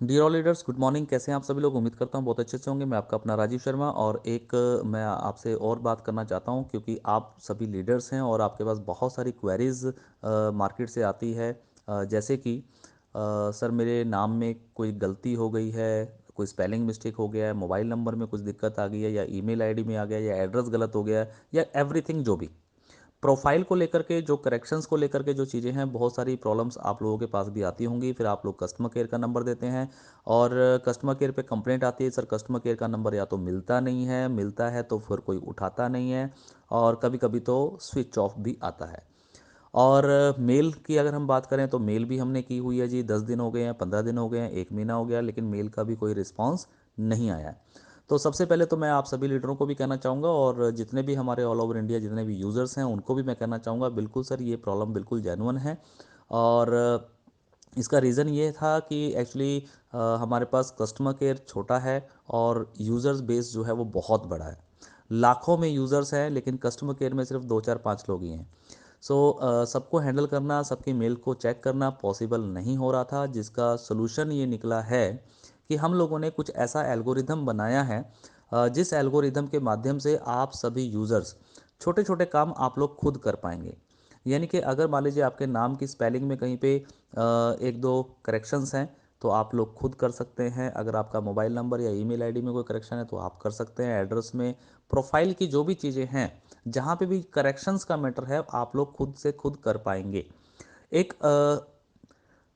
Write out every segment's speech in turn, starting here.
Dear all leaders, good morning. कैसे हैं आप सभी लोग? उम्मीद करता हूं बहुत अच्छे से होंगे। मैं आपका अपना राजीव शर्मा, और मैं आपसे और बात करना चाहता हूं क्योंकि आप सभी लीडर्स हैं और आपके पास बहुत सारी क्वेरीज मार्केट से आती है। जैसे कि सर, मेरे नाम में कोई गलती हो गई है, कोई स्पेलिंग मिस्टेक हो गया है, मोबाइल नंबर में कुछ दिक्कत आ गई है, या ईमेल आईडी में आ गया, या एड्रेस गलत हो गया है, या एवरीथिंग जो भी प्रोफाइल को लेकर के, जो करेक्शंस को लेकर के जो चीज़ें हैं, बहुत सारी प्रॉब्लम्स आप लोगों के पास भी आती होंगी। फिर आप लोग कस्टमर केयर का नंबर देते हैं और कस्टमर केयर पे कंप्लेंट आती है, सर कस्टमर केयर का नंबर या तो मिलता नहीं है, मिलता है तो फिर कोई उठाता नहीं है, और कभी कभी तो स्विच ऑफ भी आता है। और मेल की अगर हम बात करें तो मेल भी हमने की हुई है जी, 10 दिन हो गए हैं, 15 दिन हो गए हैं, 1 महीना हो गया, लेकिन मेल का भी कोई रिस्पॉन्स नहीं आया है। तो सबसे पहले तो मैं आप सभी लीडरों को भी कहना चाहूँगा, और जितने भी हमारे ऑल ओवर इंडिया जितने भी यूज़र्स हैं उनको भी मैं कहना चाहूँगा, बिल्कुल सर ये प्रॉब्लम बिल्कुल जेन्युइन है। और इसका रीज़न ये था कि एक्चुअली हमारे पास कस्टमर केयर छोटा है और यूज़र्स बेस जो है वो बहुत बड़ा है। लाखों में यूज़र्स हैं लेकिन कस्टमर केयर में सिर्फ 2 4 5 लोग ही हैं। सो सबको हैंडल करना, सबकी मेल को चेक करना पॉसिबल नहीं हो रहा था, जिसका सलूशन ये निकला है कि हम लोगों ने कुछ ऐसा एल्गोरिदम बनाया है, जिस एल्गोरिदम के माध्यम से आप सभी यूज़र्स छोटे छोटे काम आप लोग खुद कर पाएंगे। यानी कि अगर मान लीजिए आपके नाम की स्पेलिंग में कहीं पे एक दो करेक्शंस हैं, तो आप लोग खुद कर सकते हैं। अगर आपका मोबाइल नंबर या ईमेल आईडी में कोई करेक्शन है तो आप कर सकते हैं। एड्रेस में, प्रोफाइल की जो भी चीज़ें हैं, जहाँ पे भी करेक्शंस का मैटर है, आप लोग खुद से खुद कर पाएंगे। एक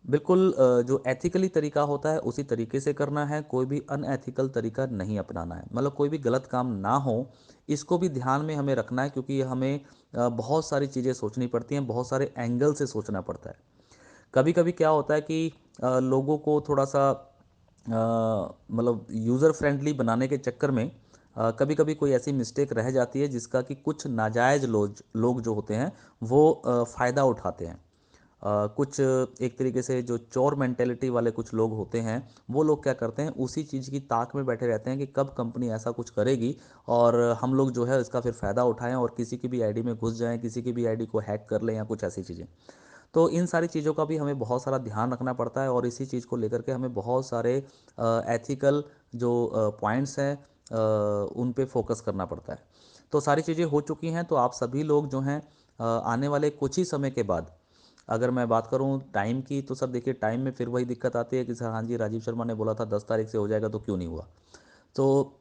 बिल्कुल जो एथिकली तरीका होता है उसी तरीके से करना है, कोई भी अनएथिकल तरीका नहीं अपनाना है, मतलब कोई भी गलत काम ना हो, इसको भी ध्यान में हमें रखना है, क्योंकि हमें बहुत सारी चीज़ें सोचनी पड़ती हैं, बहुत सारे एंगल से सोचना पड़ता है। कभी कभी क्या होता है कि लोगों को थोड़ा सा मतलब यूज़र फ्रेंडली बनाने के चक्कर में कभी कभी कोई ऐसी मिस्टेक रह जाती है जिसका कि कुछ नाजायज़ लोग लोग जो होते हैं वो फ़ायदा उठाते हैं। कुछ एक तरीके से जो चोर मेंटेलिटी वाले कुछ लोग होते हैं, वो लोग क्या करते हैं, उसी चीज़ की ताक में बैठे रहते हैं कि कब कंपनी ऐसा कुछ करेगी और हम लोग जो है इसका फिर फ़ायदा उठाएं और किसी की भी आईडी में घुस जाएं, किसी की भी आईडी को हैक कर लें, या कुछ ऐसी चीज़ें। तो इन सारी चीज़ों का भी हमें बहुत सारा ध्यान रखना पड़ता है, और इसी चीज़ को लेकर के हमें बहुत सारे एथिकल जो पॉइंट्स हैं उन पे फोकस करना पड़ता है। तो सारी चीज़ें हो चुकी हैं, तो आप सभी लोग जो हैं आने वाले कुछ ही समय के बाद, अगर मैं बात करूं टाइम की, तो सर देखिए टाइम में फिर वही दिक्कत आती है कि सर हाँ जी, राजीव शर्मा ने बोला था 10 तारीख से हो जाएगा, तो क्यों नहीं हुआ। तो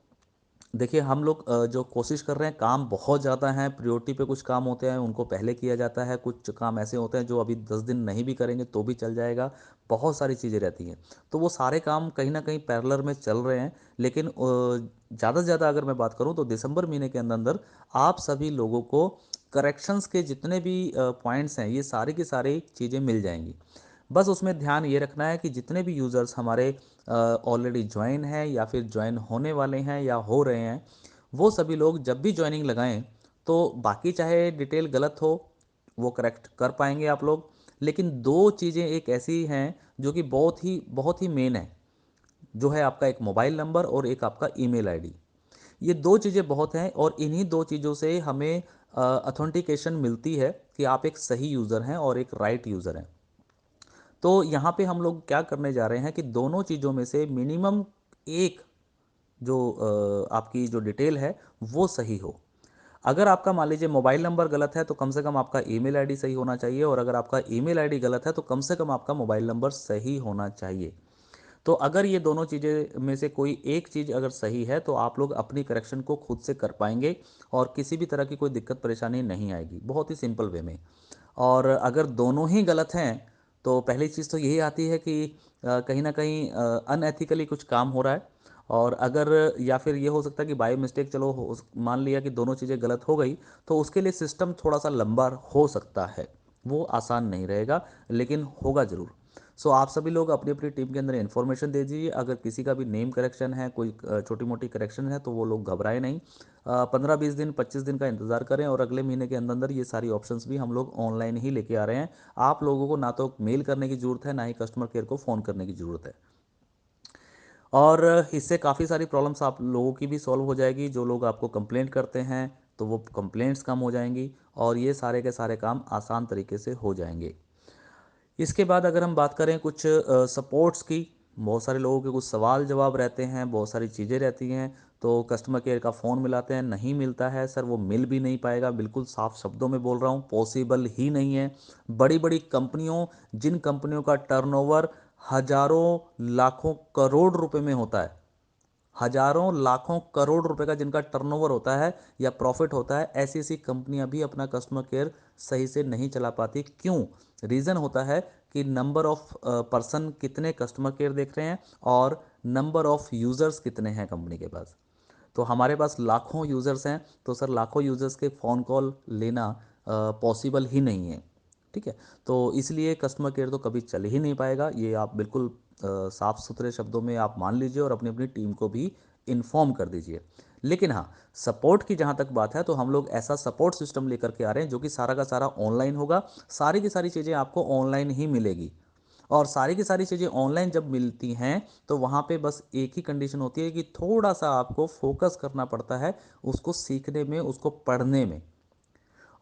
देखिए हम लोग जो कोशिश कर रहे हैं, काम बहुत ज़्यादा हैं, प्रायोरिटी पे कुछ काम होते हैं उनको पहले किया जाता है, कुछ काम ऐसे होते हैं जो अभी 10 दिन नहीं भी करेंगे तो भी चल जाएगा। बहुत सारी चीज़ें रहती हैं, तो वो सारे काम कहीं ना कहीं पैरेलल में चल रहे हैं। लेकिन ज़्यादा से ज़्यादा अगर मैं बात करूँ तो दिसंबर महीने के अंदर अंदर आप सभी लोगों को करेक्शंस के जितने भी पॉइंट्स हैं, ये सारी की सारी चीज़ें मिल जाएंगी। बस उसमें ध्यान ये रखना है कि जितने भी यूज़र्स हमारे ऑलरेडी ज्वाइन हैं या फिर ज्वाइन होने वाले हैं या हो रहे हैं, वो सभी लोग जब भी ज्वाइनिंग लगाएं, तो बाकी चाहे डिटेल गलत हो, वो करेक्ट कर पाएंगे आप लोग। लेकिन दो चीज़ें एक ऐसी हैं जो कि बहुत ही मेन है, जो है आपका एक मोबाइल नंबर और एक आपका ईमेल आईडी। ये दो चीज़ें बहुत हैं, और इन्हीं दो चीज़ों से हमें अथेंटिकेशन मिलती है कि आप एक सही यूज़र हैं और एक राइट यूज़र हैं। तो यहाँ पे हम लोग क्या करने जा रहे हैं कि दोनों चीज़ों में से मिनिमम एक जो आपकी जो डिटेल है वो सही हो। अगर आपका मान लीजिए मोबाइल नंबर गलत है, तो कम से कम आपका ईमेल आईडी सही होना चाहिए, और अगर आपका ईमेल आईडी गलत है तो कम से कम आपका मोबाइल नंबर सही होना चाहिए। तो अगर ये दोनों चीज़ें में से कोई एक चीज़ अगर सही है, तो आप लोग अपनी करेक्शन को खुद से कर पाएंगे और किसी भी तरह की कोई दिक्कत परेशानी नहीं आएगी, बहुत ही सिंपल वे में। और अगर दोनों ही गलत हैं, तो पहली चीज़ तो यही आती है कि कहीं ना कहीं अनएथिकली कुछ काम हो रहा है। और अगर, या फिर ये हो सकता है कि बाय मिस्टेक, चलो मान लिया कि दोनों चीज़ें गलत हो गई, तो उसके लिए सिस्टम थोड़ा सा लंबा हो सकता है, वो आसान नहीं रहेगा, लेकिन होगा ज़रूर। सो आप सभी लोग अपनी अपनी टीम के अंदर इन्फॉर्मेशन दे दीजिए। अगर किसी का भी नेम करेक्शन है, कोई छोटी मोटी करेक्शन है, तो वो लोग घबराए नहीं। 15 20 दिन 25 दिन का इंतज़ार करें, और अगले महीने के अंदर अंदर ये सारी ऑप्शंस भी हम लोग ऑनलाइन ही लेके आ रहे हैं। आप लोगों को ना तो मेल करने की ज़रूरत है, ना ही कस्टमर केयर को फ़ोन करने की ज़रूरत है। और इससे काफ़ी सारी प्रॉब्लम्स आप लोगों की भी सॉल्व हो जाएगी। जो लोग आपको कंप्लेंट करते हैं, तो वो कंप्लेंट्स कम हो जाएंगी, और ये सारे के सारे काम आसान तरीके से हो जाएंगे। इसके बाद अगर हम बात करें कुछ सपोर्ट्स की, बहुत सारे लोगों के कुछ सवाल जवाब रहते हैं, बहुत सारी चीज़ें रहती हैं, तो कस्टमर केयर का फ़ोन मिलाते हैं, नहीं मिलता है सर, वो मिल भी नहीं पाएगा, बिल्कुल साफ शब्दों में बोल रहा हूँ, पॉसिबल ही नहीं है। बड़ी बड़ी कंपनियों, जिन कंपनियों का टर्नओवर हजारों लाखों करोड़ रुपए में होता है, हजारों लाखों करोड़ रुपए का जिनका टर्नओवर होता है या प्रॉफिट होता है, ऐसी ऐसी कंपनियां भी अपना कस्टमर केयर सही से नहीं चला पाती। क्यों? रीज़न होता है कि नंबर ऑफ पर्सन कितने कस्टमर केयर देख रहे हैं और नंबर ऑफ यूज़र्स कितने हैं कंपनी के पास। तो हमारे पास लाखों यूज़र्स हैं, तो सर लाखों यूज़र्स के फ़ोन कॉल लेना पॉसिबल ही नहीं है। ठीक है, तो इसलिए कस्टमर केयर तो कभी चल ही नहीं पाएगा, ये आप बिल्कुल साफ सुथरे शब्दों में आप मान लीजिए और अपनी अपनी टीम को भी इन्फॉर्म कर दीजिए। लेकिन हाँ, सपोर्ट की जहाँ तक बात है तो हम लोग ऐसा सपोर्ट सिस्टम लेकर के आ रहे हैं जो कि सारा का सारा ऑनलाइन होगा, सारी की सारी चीज़ें आपको ऑनलाइन ही मिलेगी। और सारी की सारी चीज़ें ऑनलाइन जब मिलती हैं तो वहाँ पे बस एक ही कंडीशन होती है कि थोड़ा सा आपको फोकस करना पड़ता है उसको सीखने में, उसको पढ़ने में।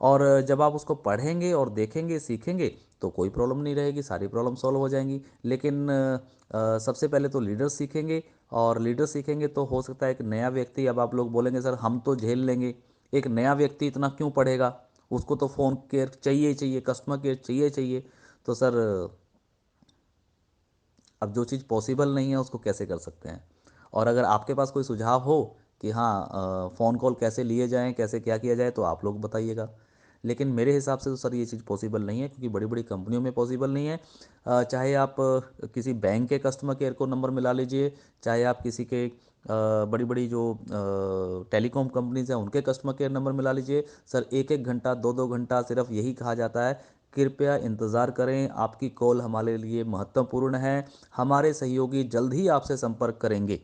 और जब आप उसको पढ़ेंगे और देखेंगे, सीखेंगे, तो कोई प्रॉब्लम नहीं रहेगी, सारी प्रॉब्लम सॉल्व हो जाएंगी। लेकिन सबसे पहले तो लीडर सीखेंगे, और लीडर सीखेंगे तो हो सकता है एक नया व्यक्ति, अब आप लोग बोलेंगे सर हम तो झेल लेंगे, एक नया व्यक्ति इतना क्यों पढ़ेगा, उसको तो फ़ोन केयर चाहिए ही चाहिए, कस्टमर केयर चाहिए चाहिए। तो सर अब जो चीज़ पॉसिबल नहीं है उसको कैसे कर सकते हैं? और अगर आपके पास कोई सुझाव हो कि हाँ फ़ोन कॉल कैसे लिए जाएँ, कैसे क्या किया जाए, तो आप लोग बताइएगा। लेकिन मेरे हिसाब से तो सर ये चीज़ पॉसिबल नहीं है, क्योंकि बड़ी-बड़ी कंपनियों में पॉसिबल नहीं है। चाहे आप किसी बैंक के कस्टमर केयर को नंबर मिला लीजिए, चाहे आप किसी के बड़ी-बड़ी जो टेलीकॉम कंपनीज़ हैं उनके कस्टमर केयर नंबर मिला लीजिए। सर 1-1 घंटा, 2-2 घंटा सिर्फ़ यही कहा जाता है, कृपया इंतज़ार करें, आपकी कॉल हमारे लिए महत्वपूर्ण है, हमारे सहयोगी जल्द ही आपसे संपर्क करेंगे।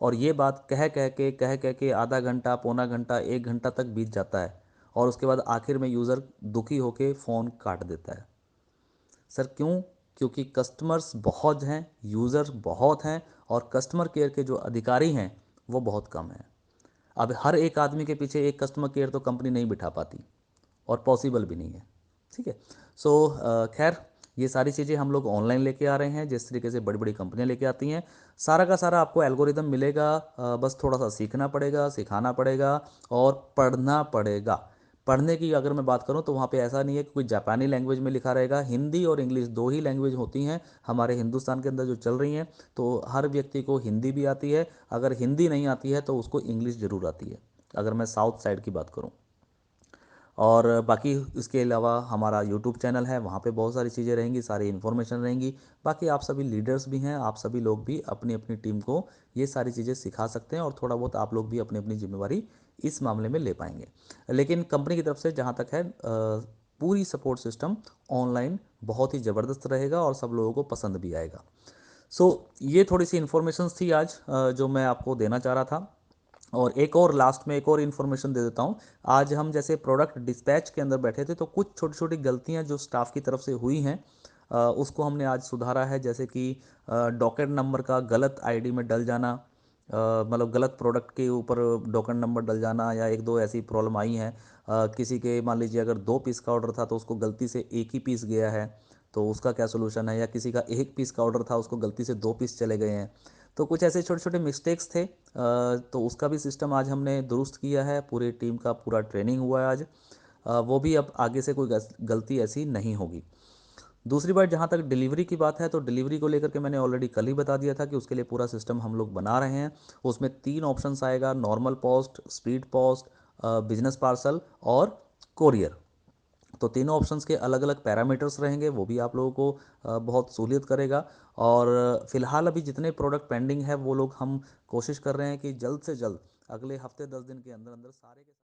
और ये बात कह कह के आधा घंटा, पौना घंटा, 1 घंटा तक बीत जाता है, और उसके बाद आखिर में यूज़र दुखी होकर फ़ोन काट देता है। सर क्यों? क्योंकि कस्टमर्स बहुत हैं, यूज़र्स बहुत हैं, और कस्टमर केयर के जो अधिकारी हैं वो बहुत कम हैं। अब हर एक आदमी के पीछे एक कस्टमर केयर तो कंपनी नहीं बिठा पाती, और पॉसिबल भी नहीं है। ठीक है। सो खैर, ये सारी चीज़ें हम लोग ऑनलाइन लेके आ रहे हैं, जिस तरीके से बड़ी बड़ी कंपनियां लेके आती हैं। सारा का सारा आपको एल्गोरिदम मिलेगा, बस थोड़ा सा सीखना पड़ेगा, सिखाना पड़ेगा, और पढ़ना पड़ेगा। पढ़ने की अगर मैं बात करूं तो वहाँ पे ऐसा नहीं है कि कोई जापानी लैंग्वेज में लिखा रहेगा, हिंदी और इंग्लिश दो ही लैंग्वेज होती हैं हमारे हिंदुस्तान के अंदर जो चल रही हैं। तो हर व्यक्ति को हिंदी भी आती है, अगर हिंदी नहीं आती है तो उसको इंग्लिश ज़रूर आती है, अगर मैं साउथ साइड की बात करूँ। और बाकी इसके अलावा हमारा यूट्यूब चैनल है, वहाँ पे बहुत सारी चीज़ें रहेंगी, सारी इन्फॉर्मेशन रहेंगी। बाकी आप सभी लीडर्स भी हैं, आप सभी लोग भी अपनी अपनी टीम को ये सारी चीज़ें सिखा सकते हैं, और थोड़ा बहुत आप लोग भी अपनी अपनी जिम्मेवारी इस मामले में ले पाएंगे। लेकिन कंपनी की तरफ से जहाँ तक है, पूरी सपोर्ट सिस्टम ऑनलाइन बहुत ही ज़बरदस्त रहेगा और सब लोगों को पसंद भी आएगा। सो ये थोड़ी सी इन्फॉर्मेशंस थी आज, जो मैं आपको देना चाह रहा था। और एक और लास्ट में एक और इन्फॉर्मेशन दे देता हूँ। आज हम जैसे प्रोडक्ट डिस्पैच के अंदर बैठे थे, तो कुछ छोटी छोटी गलतियाँ जो स्टाफ की तरफ से हुई हैं, उसको हमने आज सुधारा है। जैसे कि डॉकेट नंबर का गलत आईडी में डल जाना, मतलब गलत प्रोडक्ट के ऊपर डॉकेट नंबर डल जाना, या एक दो ऐसी प्रॉब्लम आई हैं। किसी के मान लीजिए अगर 2 पीस का ऑर्डर था तो उसको गलती से एक ही पीस गया है, तो उसका क्या सोल्यूशन है? या किसी का 1 पीस का ऑर्डर था, उसको गलती से 2 पीस चले गए हैं। तो कुछ ऐसे छोटे छोटे मिस्टेक्स थे, तो उसका भी सिस्टम आज हमने दुरुस्त किया है, पूरी टीम का पूरा ट्रेनिंग हुआ है आज। वो भी अब आगे से कोई गलती ऐसी नहीं होगी। दूसरी बात, जहाँ तक डिलीवरी की बात है, तो डिलीवरी को लेकर के मैंने ऑलरेडी कल ही बता दिया था कि उसके लिए पूरा सिस्टम हम लोग बना रहे हैं। उसमें 3 ऑप्शंस आएगा: normal post, speed post, business parcel और कोरियर। तो तीनों ऑप्शंस के अलग अलग पैरामीटर्स रहेंगे, वो भी आप लोगों को बहुत सहूलियत करेगा। और फिलहाल अभी जितने प्रोडक्ट पेंडिंग है वो लोग हम कोशिश कर रहे हैं कि जल्द से जल्द अगले हफ्ते 10 दिन के अंदर अंदर सारे के